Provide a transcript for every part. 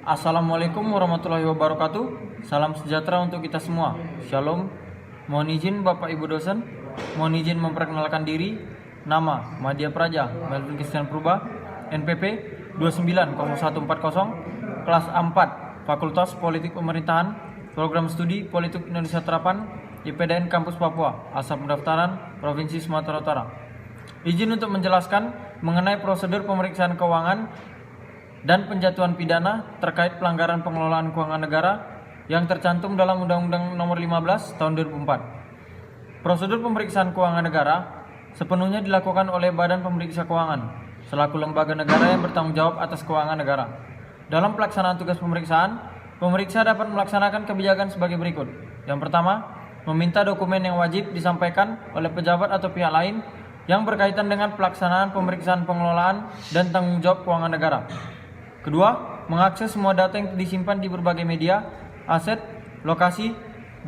Assalamualaikum warahmatullahi wabarakatuh. Salam sejahtera untuk kita semua. Shalom. Mohon izin Bapak Ibu dosen, mohon izin memperkenalkan diri. Nama Madya Praja, Melvin Christian Purba, NPP 290140, kelas A4, Fakultas Politik Pemerintahan, Program Studi Politik Indonesia Terapan, IPDN Kampus Papua, Asal Pendaftaran, Provinsi Sumatera Utara. Izin untuk menjelaskan mengenai prosedur pemeriksaan keuangan dan penjatuhan pidana terkait pelanggaran pengelolaan keuangan negara yang tercantum dalam Undang-Undang Nomor 15 Tahun 2004. Prosedur pemeriksaan keuangan negara sepenuhnya dilakukan oleh Badan Pemeriksa Keuangan selaku lembaga negara yang bertanggung jawab atas keuangan negara. Dalam pelaksanaan tugas pemeriksaan, pemeriksa dapat melaksanakan kebijakan sebagai berikut. Yang pertama, meminta dokumen yang wajib disampaikan oleh pejabat atau pihak lain yang berkaitan dengan pelaksanaan pemeriksaan pengelolaan dan tanggung jawab keuangan negara. Kedua, mengakses semua data yang disimpan di berbagai media, aset, lokasi,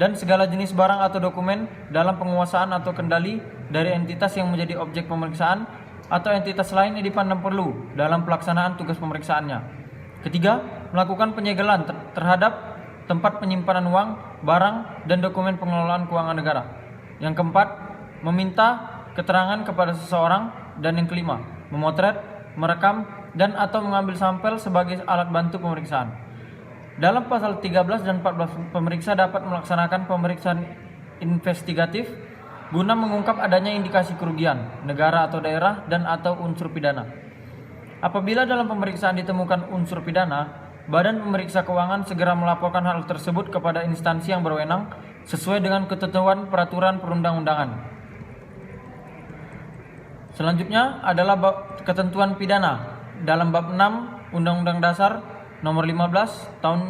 dan segala jenis barang atau dokumen dalam penguasaan atau kendali dari entitas yang menjadi objek pemeriksaan atau entitas lain yang dipandang perlu dalam pelaksanaan tugas pemeriksaannya. Ketiga, melakukan penyegelan terhadap tempat penyimpanan uang, barang, dan dokumen pengelolaan keuangan negara. Yang keempat, meminta keterangan kepada seseorang. Dan yang kelima, memotret, merekam, dan atau mengambil sampel sebagai alat bantu pemeriksaan. Dalam pasal 13 dan 14, pemeriksa dapat melaksanakan pemeriksaan investigatif guna mengungkap adanya indikasi kerugian negara atau daerah dan atau unsur pidana. Apabila dalam pemeriksaan ditemukan unsur pidana, Badan Pemeriksa Keuangan segera melaporkan hal tersebut kepada instansi yang berwenang sesuai dengan ketentuan peraturan perundang-undangan. Selanjutnya adalah ketentuan pidana dalam bab 6 Undang-Undang Dasar Nomor 15 Tahun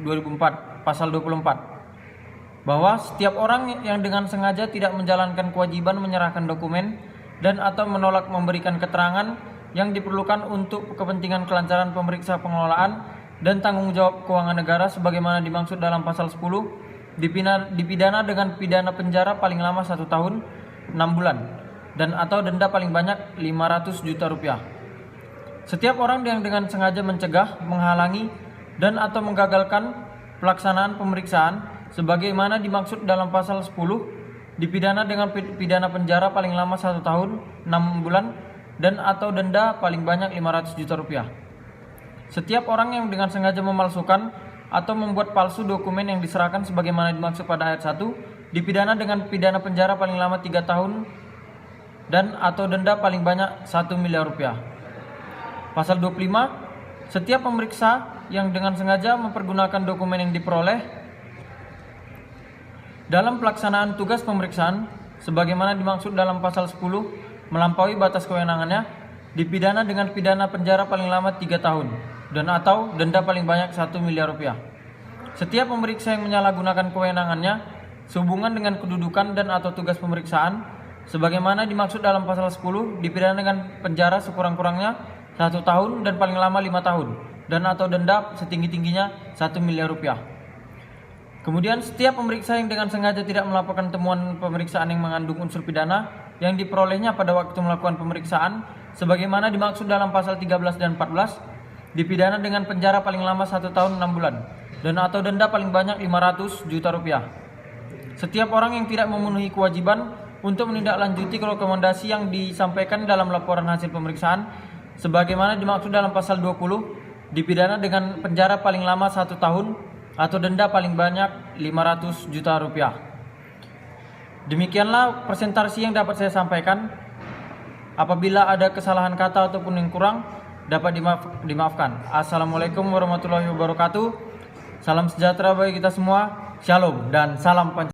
2004 Pasal 24 bahwa setiap orang yang dengan sengaja tidak menjalankan kewajiban menyerahkan dokumen dan atau menolak memberikan keterangan yang diperlukan untuk kepentingan kelancaran pemeriksa pengelolaan dan tanggung jawab keuangan negara sebagaimana dimaksud dalam pasal 10 dipidana dengan pidana penjara paling lama 1 tahun 6 bulan dan atau denda paling banyak 500 juta rupiah. Setiap orang yang dengan sengaja mencegah, menghalangi, dan atau menggagalkan pelaksanaan pemeriksaan sebagaimana dimaksud dalam pasal 10 dipidana dengan pidana penjara paling lama 1 tahun 6 bulan dan atau denda paling banyak 500 juta rupiah. Setiap orang yang dengan sengaja memalsukan atau membuat palsu dokumen yang diserahkan sebagaimana dimaksud pada ayat 1 dipidana dengan pidana penjara paling lama 3 tahun dan atau denda paling banyak 1 miliar rupiah. Pasal 25, setiap pemeriksa yang dengan sengaja mempergunakan dokumen yang diperoleh dalam pelaksanaan tugas pemeriksaan sebagaimana dimaksud dalam pasal 10 melampaui batas kewenangannya dipidana dengan pidana penjara paling lama 3 tahun dan atau denda paling banyak 1 miliar rupiah. Setiap pemeriksa yang menyalahgunakan kewenangannya sehubungan dengan kedudukan dan atau tugas pemeriksaan sebagaimana dimaksud dalam pasal 10 dipidana dengan penjara sekurang-kurangnya 1 tahun dan paling lama 5 tahun dan atau denda setinggi-tingginya 1 miliar rupiah. Kemudian setiap pemeriksa yang dengan sengaja tidak melaporkan temuan pemeriksaan yang mengandung unsur pidana yang diperolehnya pada waktu melakukan pemeriksaan sebagaimana dimaksud dalam pasal 13 dan 14 dipidana dengan penjara paling lama 1 tahun 6 bulan dan atau denda paling banyak 500 juta rupiah. Setiap orang yang tidak memenuhi kewajiban untuk menindaklanjuti rekomendasi yang disampaikan dalam laporan hasil pemeriksaan sebagaimana dimaksud dalam pasal 20 dipidana dengan penjara paling lama 1 tahun atau denda paling banyak 500 juta rupiah. Demikianlah presentasi yang dapat saya sampaikan. Apabila ada kesalahan kata ataupun yang kurang dapat dimaafkan. Assalamualaikum warahmatullahi wabarakatuh. Salam sejahtera bagi kita semua. Shalom dan salam Pancasila.